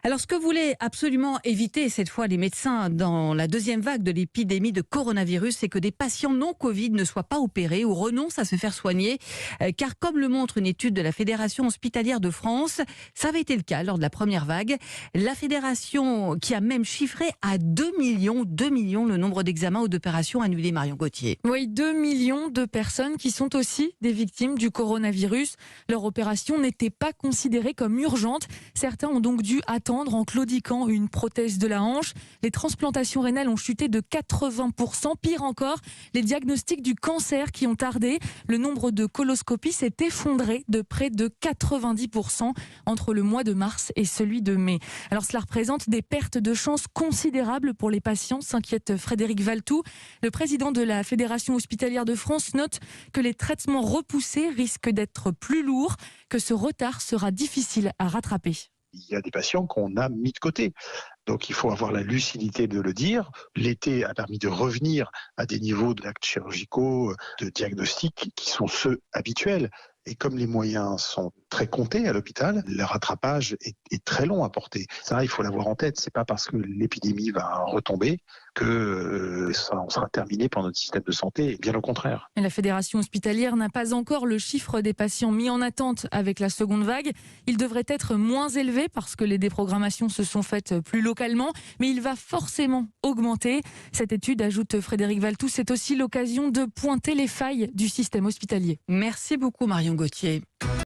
Alors, ce que voulaient absolument éviter cette fois les médecins dans la deuxième vague de l'épidémie de coronavirus, c'est que des patients non Covid ne soient pas opérés ou renoncent à se faire soigner. Car comme le montre une étude de la Fédération hospitalière de France, ça avait été le cas lors de la première vague. La fédération qui a même chiffré à 2 millions le nombre d'examens ou d'opérations annulés, Marion Gauthier. Oui, 2 millions de personnes qui sont aussi des victimes du coronavirus. Leur opération n'était pas considérée comme urgente. Certains ont donc dû attendre en claudiquant une prothèse de la hanche. Les transplantations rénales ont chuté de 80%. Pire encore, les diagnostics du cancer qui ont tardé. Le nombre de coloscopies s'est effondré de près de 90% entre le mois de mars et celui de mai. Alors cela représente des pertes de chance considérables pour les patients, s'inquiète Frédéric Valtou. Le président de la Fédération hospitalière de France note que les traitements repoussés risquent d'être plus lourds, que ce retard sera difficile à rattraper. Il y a des patients qu'on a mis de côté. Donc il faut avoir la lucidité de le dire. L'été a permis de revenir à des niveaux d'actes chirurgicaux, de diagnostics qui sont ceux habituels. Et comme les moyens sont très comptés à l'hôpital, le rattrapage est très long à porter. Ça, il faut l'avoir en tête. C'est pas parce que l'épidémie va retomber que on sera terminé pour notre système de santé. Bien au contraire. La Fédération hospitalière n'a pas encore le chiffre des patients mis en attente avec la seconde vague. Il devrait être moins élevé parce que les déprogrammations se sont faites plus localement, mais il va forcément augmenter. Cette étude, ajoute Frédéric Valtou, c'est aussi l'occasion de pointer les failles du système hospitalier. Merci beaucoup, Marion Gauthier.